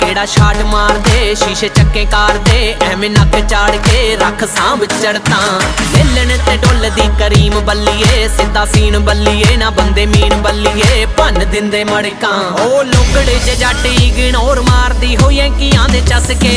केड़ा शाट मार दे शीशे चक्के कार दे एवें नक चाड़ के रख सांभ चढ़ता मिलन ते डुलदी करीम बल्लीए सीधा सीन बल्लीए ना बंदे मीन बल्लीए भन दिंदे मड़कां ओ लोकड़े च जट इग्नोर मारदी हो यांकियां दे चसके